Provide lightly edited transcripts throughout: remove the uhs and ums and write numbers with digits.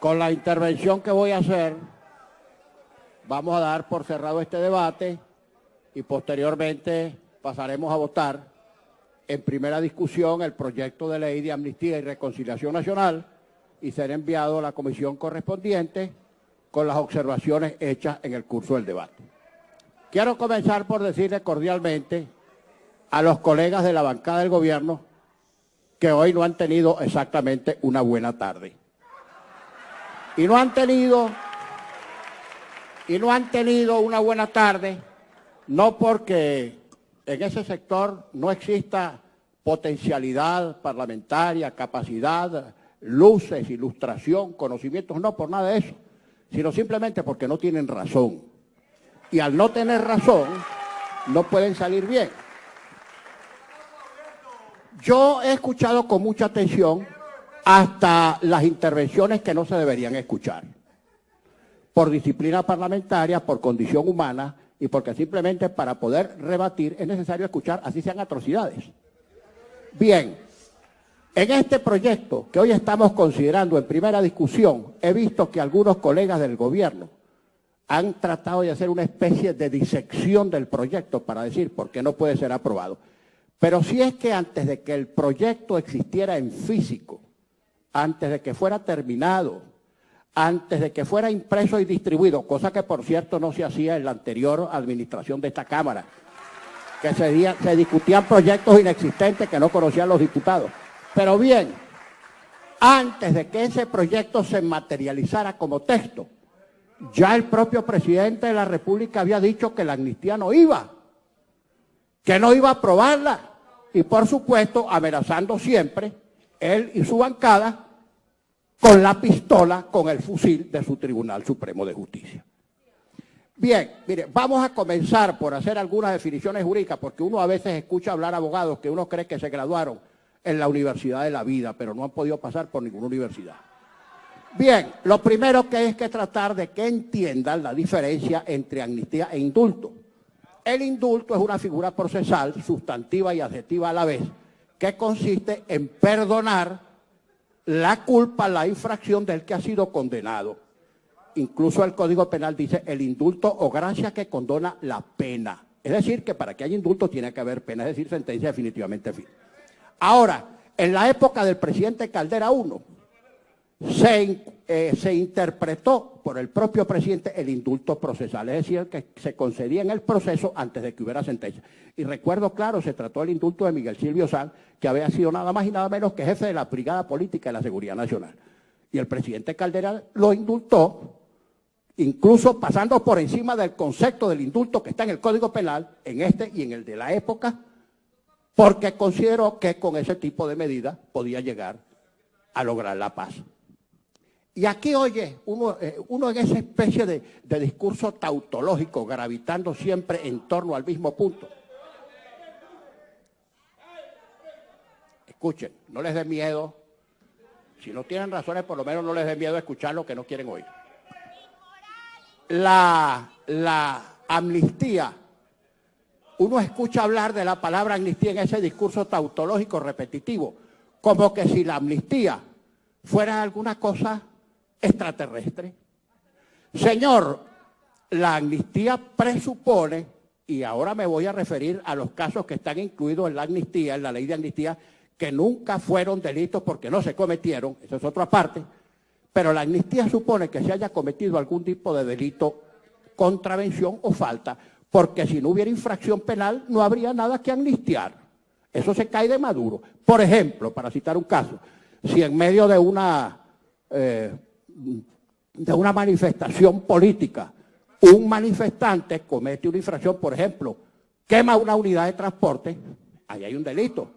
Con la intervención que voy a hacer, vamos a dar por cerrado este debate y posteriormente pasaremos a votar en primera discusión el proyecto de ley de amnistía y reconciliación nacional y será enviado a la comisión correspondiente con las observaciones hechas en el curso del debate. Quiero comenzar por decirle cordialmente a los colegas de la bancada del gobierno que hoy no han tenido exactamente una buena tarde. Y no han tenido una buena tarde, no porque en ese sector no exista potencialidad parlamentaria, capacidad, luces, ilustración, conocimientos, no por nada de eso, sino simplemente porque no tienen razón. Y al no tener razón, no pueden salir bien. Yo he escuchado con mucha atención hasta las intervenciones que no se deberían escuchar. Por disciplina parlamentaria, por condición humana y porque simplemente para poder rebatir es necesario escuchar, así sean atrocidades. Bien, en este proyecto que hoy estamos considerando en primera discusión, he visto que algunos colegas del gobierno han tratado de hacer una especie de disección del proyecto para decir por qué no puede ser aprobado. Pero si es que antes de que el proyecto existiera en físico, antes de que fuera terminado, antes de que fuera impreso y distribuido, cosa que por cierto no se hacía en la anterior administración de esta Cámara, que se discutían proyectos inexistentes que no conocían los diputados. Pero bien, antes de que ese proyecto se materializara como texto, ya el propio presidente de la República había dicho que la amnistía no iba, que no iba a aprobarla, y por supuesto amenazando siempre, él y su bancada, con la pistola, con el fusil de su Tribunal Supremo de Justicia. Bien, mire, vamos a comenzar por hacer algunas definiciones jurídicas, porque uno a veces escucha hablar abogados que uno cree que se graduaron en la Universidad de la Vida, pero no han podido pasar por ninguna universidad. Bien, lo primero que hay es que tratar de que entiendan la diferencia entre amnistía e indulto. El indulto es una figura procesal, sustantiva y adjetiva a la vez, que consiste en perdonar la culpa, la infracción del que ha sido condenado. Incluso el Código Penal dice el indulto o gracia que condona la pena. Es decir, que para que haya indulto tiene que haber pena, es decir, sentencia definitivamente firme. Ahora, en la época del presidente Caldera I, se interpretó por el propio presidente el indulto procesal, es decir, que se concedía en el proceso antes de que hubiera sentencia. Y recuerdo claro, se trató el indulto de Miguel Silvio Sanz, que había sido nada más y nada menos que jefe de la Brigada Política de la Seguridad Nacional. Y el presidente Caldera lo indultó, incluso pasando por encima del concepto del indulto que está en el Código Penal, en este y en el de la época, porque consideró que con ese tipo de medidas podía llegar a lograr la paz. Y aquí, oye, uno en esa especie de discurso tautológico, gravitando siempre en torno al mismo punto. Escuchen, no les dé miedo. Si no tienen razones, por lo menos no les dé miedo escuchar lo que no quieren oír. La amnistía, uno escucha hablar de la palabra amnistía en ese discurso tautológico repetitivo, como que si la amnistía fuera alguna cosa extraterrestre. Señor, la amnistía presupone, y ahora me voy a referir a los casos que están incluidos en la amnistía, en la ley de amnistía, que nunca fueron delitos porque no se cometieron, eso es otra parte, pero la amnistía supone que se haya cometido algún tipo de delito, contravención o falta, porque si no hubiera infracción penal no habría nada que amnistiar. Eso se cae de Maduro. Por ejemplo, para citar un caso, si en medio de una manifestación política un manifestante comete una infracción, por ejemplo, quema una unidad de transporte, ahí hay un delito.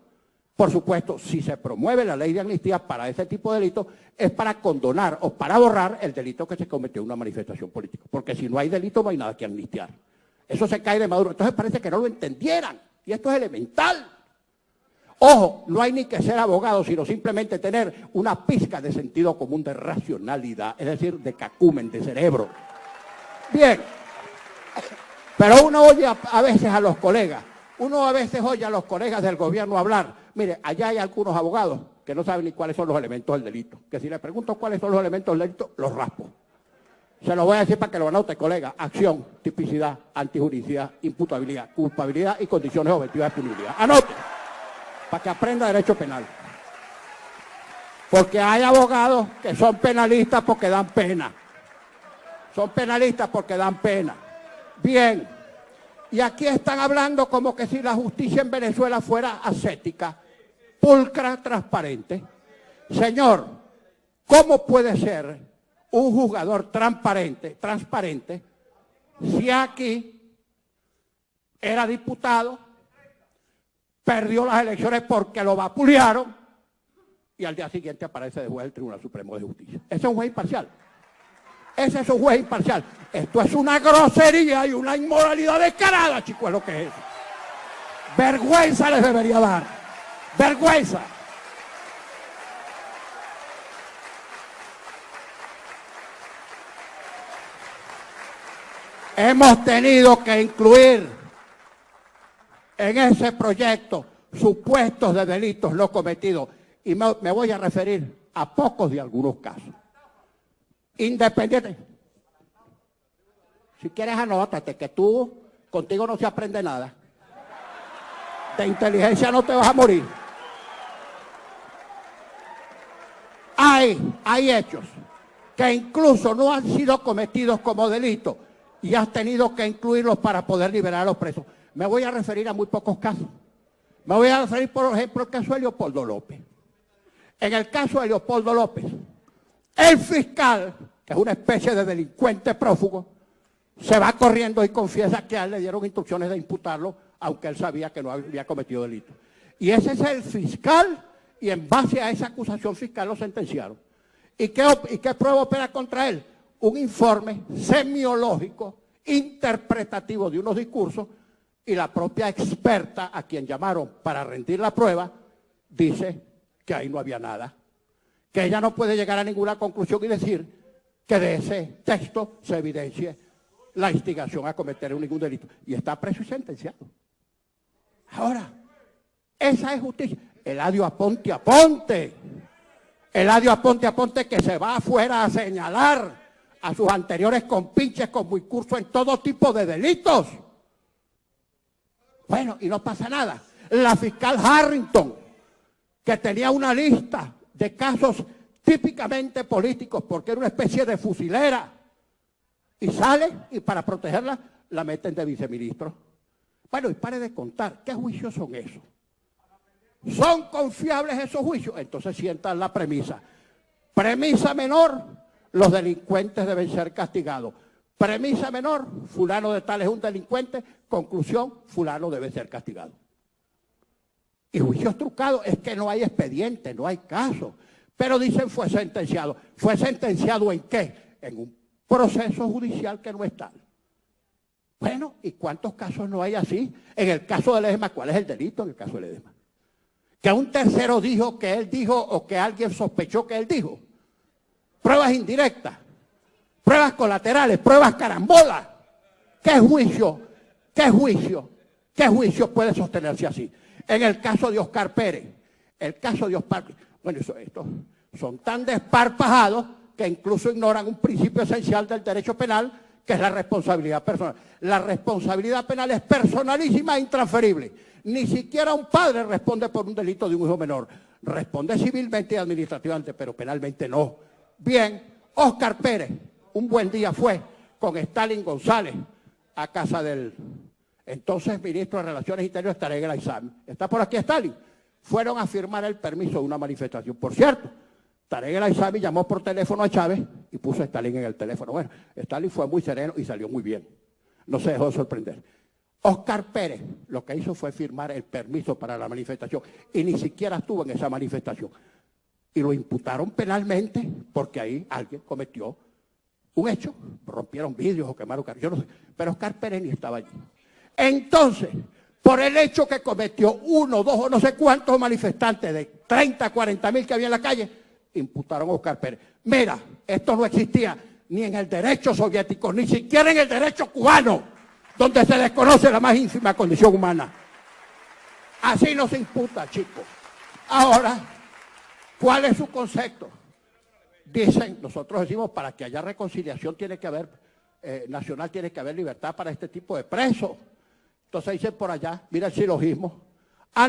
Por supuesto, si se promueve la ley de amnistía para ese tipo de delitos, es para condonar o para borrar el delito que se cometió en una manifestación política. Porque si no hay delito, no hay nada que amnistiar. Eso se cae de Maduro. Entonces parece que no lo entendieran. Y esto es elemental. Ojo, no hay ni que ser abogado, sino simplemente tener una pizca de sentido común, de racionalidad, es decir, de cacumen, de cerebro. Bien, pero uno oye a veces a los colegas del gobierno hablar. Mire, allá hay algunos abogados que no sabe ni cuáles son los elementos del delito. Que si le pregunto cuáles son los elementos del delito, los raspo. Se lo voy a decir para que lo anote, colega. Acción, tipicidad, antijuricidad, imputabilidad, culpabilidad y condiciones objetivas de punibilidad. Anote, para que aprenda derecho penal. Porque hay abogados que son penalistas porque dan pena. Son penalistas porque dan pena. Bien, y aquí están hablando como que si la justicia en Venezuela fuera ascética, pulcra, transparente. Señor, ¿cómo puede ser un juzgador transparente, si aquí era diputado, perdió las elecciones porque lo vapulearon y al día siguiente aparece de juez del Tribunal Supremo de Justicia? Ese es un juez imparcial. Ese es un juez imparcial. Esto es una grosería y una inmoralidad descarada, chicos, es lo que es. Vergüenza les debería dar. Vergüenza. Hemos tenido que incluir en ese proyecto supuestos de delitos no cometidos. Y me voy a referir a pocos de algunos casos. Independiente. Si quieres anótate que contigo no se aprende nada. De inteligencia no te vas a morir. Hay hechos que incluso no han sido cometidos como delitos y has tenido que incluirlos para poder liberar a los presos. Me voy a referir a muy pocos casos. Me voy a referir, por ejemplo, al caso de Leopoldo López. En el caso de Leopoldo López, el fiscal, que es una especie de delincuente prófugo, se va corriendo y confiesa que a él le dieron instrucciones de imputarlo, aunque él sabía que no había cometido delito. Y ese es el fiscal, y en base a esa acusación fiscal lo sentenciaron. ¿Y qué prueba opera contra él? Un informe semiológico, interpretativo de unos discursos, y la propia experta a quien llamaron para rendir la prueba, dice que ahí no había nada, que ella no puede llegar a ninguna conclusión y decir que de ese texto se evidencie la instigación a cometer ningún delito. Y está preso y sentenciado. Ahora, esa es justicia. Eladio Aponte Aponte. Eladio Aponte Aponte, que se va afuera a señalar a sus anteriores compinches con muy curso en todo tipo de delitos. Bueno, y no pasa nada. La fiscal Harrington, que tenía una lista de casos típicamente políticos, porque era una especie de fusilera, y sale, y para protegerla, la meten de viceministro. Bueno, y pare de contar, ¿qué juicios son esos? ¿Son confiables esos juicios? Entonces sientan la premisa. Premisa menor, los delincuentes deben ser castigados. Premisa menor, fulano de tal es un delincuente. Conclusión, fulano debe ser castigado. Y juicios trucados, es que no hay expediente, no hay caso. Pero dicen fue sentenciado. ¿Fue sentenciado en qué? En un proceso judicial que no es tal. Bueno, ¿y cuántos casos no hay así? En el caso de Ledesma, ¿cuál es el delito en el caso de Ledesma? Que un tercero dijo que él dijo o que alguien sospechó que él dijo. Pruebas indirectas, pruebas colaterales, pruebas carambolas. ¿Qué juicio? ¿Qué juicio? ¿Qué juicio puede sostenerse así? En el caso de Oscar Pérez, el caso de Oscar Pérez, bueno, estos son tan desparpajados que incluso ignoran un principio esencial del derecho penal, que es la responsabilidad personal. La responsabilidad penal es personalísima e intransferible. Ni siquiera un padre responde por un delito de un hijo menor. Responde civilmente y administrativamente, pero penalmente no. Bien, Oscar Pérez, un buen día fue con Stalin González a casa del entonces ministro de Relaciones Interiores, Tarek El Aissami. ¿Está por aquí Stalin? Fueron a firmar el permiso de una manifestación. Por cierto, Tarek El Aissami llamó por teléfono a Chávez y puso a Stalin en el teléfono. Bueno, Stalin fue muy sereno y salió muy bien. No se dejó sorprender. Oscar Pérez lo que hizo fue firmar el permiso para la manifestación y ni siquiera estuvo en esa manifestación. Y lo imputaron penalmente porque ahí alguien cometió un hecho. Rompieron vidrios o quemaron carros, yo no sé. Pero Oscar Pérez ni estaba allí. Entonces, por el hecho que cometió uno, dos o no sé cuántos manifestantes de 30, 40 mil que había en la calle, imputaron a Oscar Pérez. Mira, esto no existía ni en el derecho soviético, ni siquiera en el derecho cubano, donde se desconoce la más ínfima condición humana. Así no se imputa, chicos. Ahora, ¿Cuál es su concepto? Dicen, nosotros decimos, para que haya reconciliación tiene que haber, nacional tiene que haber libertad para este tipo de presos. Entonces dicen por allá, mira el silogismo,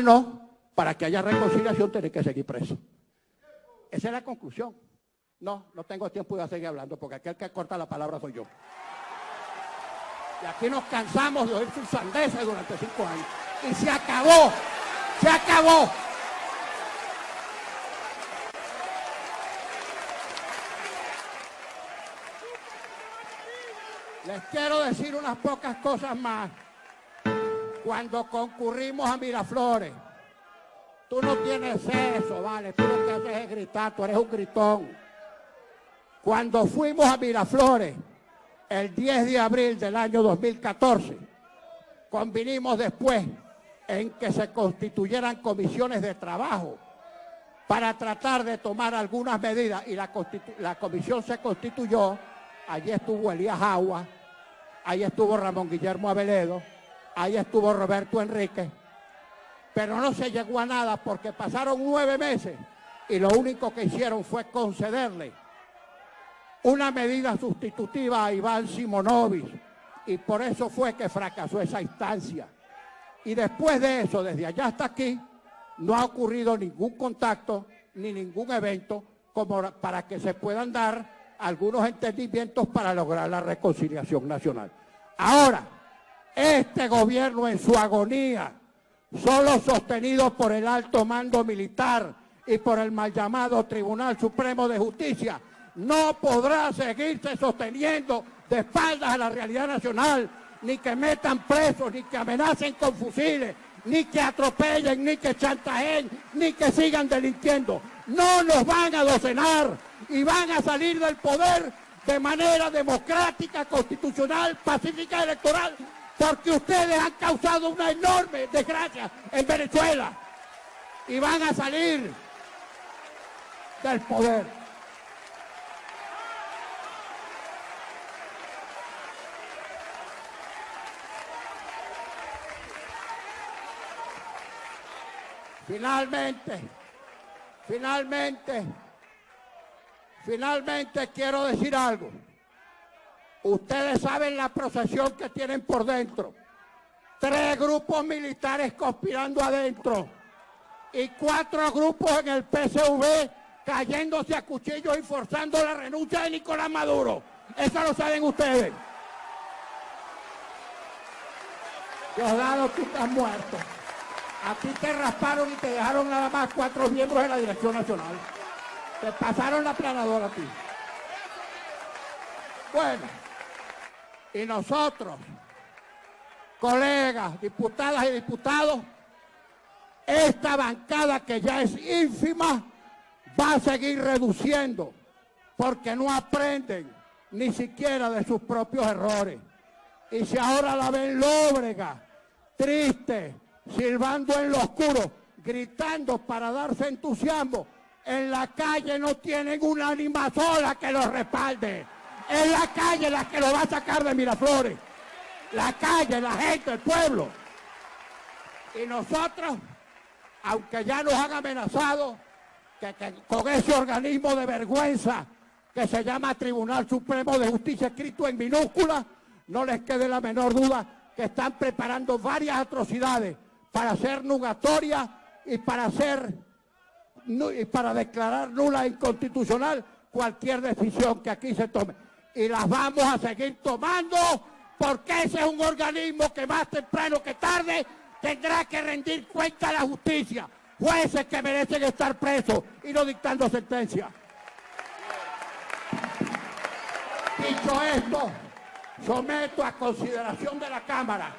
no, para que haya reconciliación tiene que seguir preso. Esa es la conclusión. No tengo tiempo de seguir hablando porque aquel que corta la palabra soy yo. Y aquí nos cansamos de oír sus sandeces durante 5 años. Y se acabó, se acabó. Les quiero decir unas pocas cosas más. Cuando concurrimos a Miraflores, tú no tienes eso, ¿vale? Tú lo que haces es gritar, tú eres un gritón. Cuando fuimos a Miraflores, el 10 de abril del año 2014, convinimos después en que se constituyeran comisiones de trabajo para tratar de tomar algunas medidas y la comisión se constituyó. Allí estuvo Elías Agua, ahí estuvo Ramón Guillermo Aveledo, ahí estuvo Roberto Enrique, pero no se llegó a nada porque pasaron 9 meses y lo único que hicieron fue concederle una medida sustitutiva a Iván Simonovic y por eso fue que fracasó esa instancia. Y después de eso, desde allá hasta aquí, no ha ocurrido ningún contacto ni ningún evento como para que se puedan dar algunos entendimientos para lograr la reconciliación nacional. Ahora, este gobierno en su agonía, solo sostenido por el alto mando militar y por el mal llamado Tribunal Supremo de Justicia, no podrá seguirse sosteniendo de espaldas a la realidad nacional, ni que metan presos, ni que amenacen con fusiles, ni que atropellen, ni que chantajeen, ni que sigan delinquiendo. No nos van a docenar y van a salir del poder de manera democrática, constitucional, pacífica, electoral, porque ustedes han causado una enorme desgracia en Venezuela y van a salir del poder. Finalmente quiero decir algo. Ustedes saben la procesión que tienen por dentro. 3 grupos militares conspirando adentro y 4 grupos en el PSV cayéndose a cuchillos y forzando la renuncia de Nicolás Maduro. Eso lo saben ustedes. Diosdado, tú estás muerto. A ti te rasparon y te dejaron nada más 4 miembros de la Dirección Nacional. Te pasaron la aplanadora a ti. Bueno, y nosotros, colegas, diputadas y diputados, esta bancada que ya es ínfima va a seguir reduciendo porque no aprenden ni siquiera de sus propios errores. Y si ahora la ven lóbrega, triste, silbando en lo oscuro, gritando para darse entusiasmo, en la calle no tienen una ánima sola que los respalde. Es la calle la que lo va a sacar de Miraflores. La calle, la gente, el pueblo. Y nosotros, aunque ya nos han amenazado que con ese organismo de vergüenza que se llama Tribunal Supremo de Justicia, escrito en minúscula, no les quede la menor duda que están preparando varias atrocidades para hacer nugatoria y para declarar nula e inconstitucional cualquier decisión que aquí se tome. Y las vamos a seguir tomando porque ese es un organismo que más temprano que tarde tendrá que rendir cuenta a la justicia. Jueces que merecen estar presos y no dictando sentencia. Dicho esto, someto a consideración de la Cámara